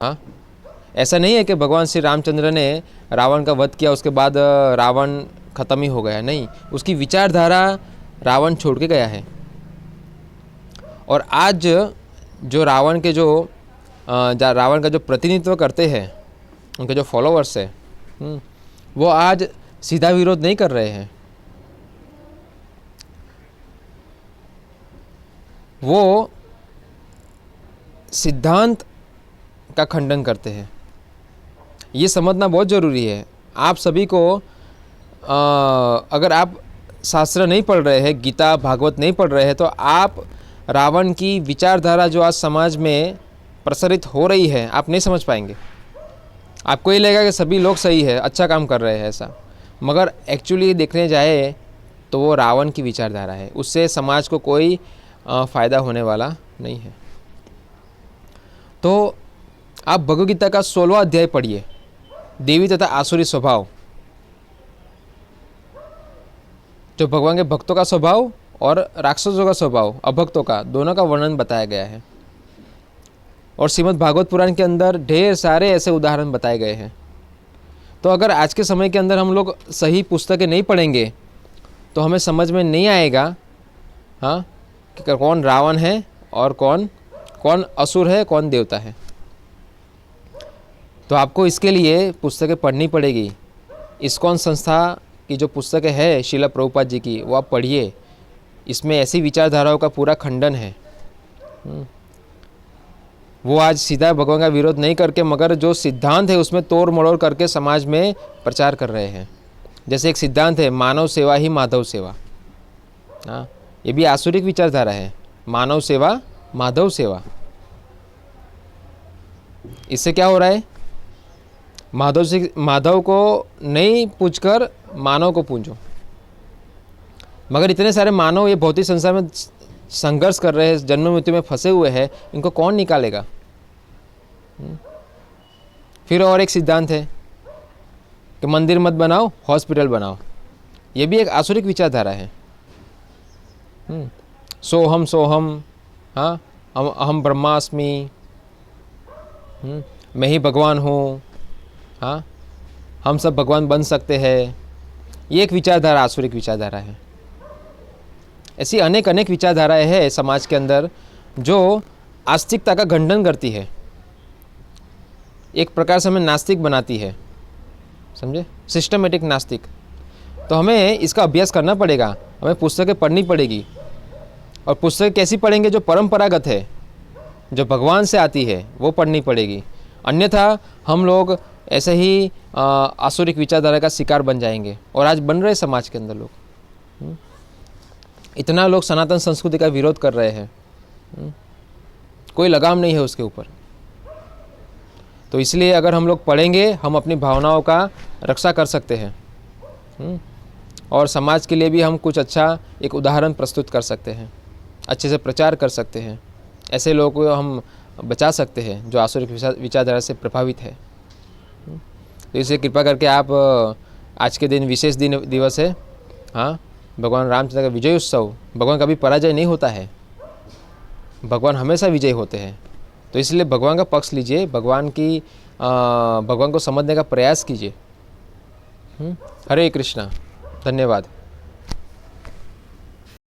हाँ, ऐसा नहीं है कि भगवान श्री रामचंद्र ने रावण का वध किया उसके बाद रावण खत्म ही हो गया, नहीं, उसकी विचारधारा रावण छोड़ के गया है। और आज जो रावण के रावण का जो प्रतिनिधित्व करते हैं, उनके जो फॉलोअर्स है, वो आज सीधा विरोध नहीं कर रहे हैं, वो सिद्धांत का खंडन करते हैं। ये समझना बहुत ज़रूरी है। आप सभी को अगर आप शास्त्र नहीं पढ़ रहे हैं, गीता भागवत नहीं पढ़ रहे हैं, तो आप रावण की विचारधारा जो आज समाज में प्रसारित हो रही है आप नहीं समझ पाएंगे। आपको ये लगेगा कि सभी लोग सही है, अच्छा काम कर रहे हैं ऐसा, मगर एक्चुअली देखने जाए तो वो रावण की विचारधारा है, उससे समाज को कोई फ़ायदा होने वाला नहीं है। तो आप भगवद गीता का 16वां अध्याय पढ़िए, देवी तथा आसुरी स्वभाव, जो भगवान के भक्तों का स्वभाव और राक्षसों का स्वभाव, अभक्तों का, दोनों का वर्णन बताया गया है। और श्रीमद् भागवत पुराण के अंदर ढेर सारे ऐसे उदाहरण बताए गए हैं। तो अगर आज के समय के अंदर हम लोग सही पुस्तकें नहीं पढ़ेंगे तो हमें समझ में नहीं आएगा हाँ कि कौन रावण है और कौन असुर है, कौन देवता है। तो आपको इसके लिए पुस्तकें पढ़नी पड़ेगी। इस्कॉन संस्था की जो पुस्तकें है श्रील प्रभुपाद जी की, वो आप पढ़िए। इसमें ऐसी विचारधाराओं का पूरा खंडन है। वो आज सीधा भगवान का विरोध नहीं करके, मगर जो सिद्धांत है उसमें तोड़ मड़ोड़ करके समाज में प्रचार कर रहे हैं। जैसे एक सिद्धांत है, मानव सेवा ही माधव सेवा। हाँ, ये भी आसुरिक विचारधारा है, मानव सेवा माधव सेवा। इससे क्या हो रहा है, माधव को नहीं पूछकर मानव को पूजो। मगर इतने सारे मानव ये भौतिक संसार में संघर्ष कर रहे हैं, जन्म मृत्यु में फंसे हुए हैं, इनको कौन निकालेगा। फिर और एक सिद्धांत है कि मंदिर मत बनाओ, हॉस्पिटल बनाओ। ये भी एक आसुरिक विचारधारा है। सोहम सोहम, हाँ, अहम ब्रह्मास्मि, मैं ही भगवान हूँ, हाँ, हम सब भगवान बन सकते हैं। ये एक विचारधारा आसुरिक विचारधारा है। ऐसी अनेक विचारधाराएं हैं समाज के अंदर जो आस्तिकता का खंडन करती है, एक प्रकार से हमें नास्तिक बनाती है, समझे, सिस्टमेटिक नास्तिक। तो हमें इसका अभ्यास करना पड़ेगा, हमें पुस्तकें पढ़नी पड़ेगी। और पुस्तकें कैसी पढ़ेंगे, जो परंपरागत है, जो भगवान से आती है, वो पढ़नी पड़ेगी। अन्यथा हम लोग ऐसे ही आसुरिक विचारधारा का शिकार बन जाएंगे। और आज बन रहे समाज के अंदर लोग, इतना लोग सनातन संस्कृति का विरोध कर रहे हैं, कोई लगाम नहीं है उसके ऊपर। तो इसलिए अगर हम लोग पढ़ेंगे, हम अपनी भावनाओं का रक्षा कर सकते हैं और समाज के लिए भी हम कुछ अच्छा एक उदाहरण प्रस्तुत कर सकते हैं, अच्छे से प्रचार कर सकते हैं। ऐसे लोगों को हम बचा सकते हैं जो आसुरिक विचारधारा से प्रभावित है। तो इसे कृपा करके आप, आज के दिन विशेष दिवस है, हाँ, भगवान रामचंद्र का विजय उत्सव। भगवान कभी पराजय नहीं होता है, भगवान हमेशा विजय होते हैं। तो इसलिए भगवान का पक्ष लीजिए, भगवान को समझने का प्रयास कीजिए। हरे कृष्णा, धन्यवाद।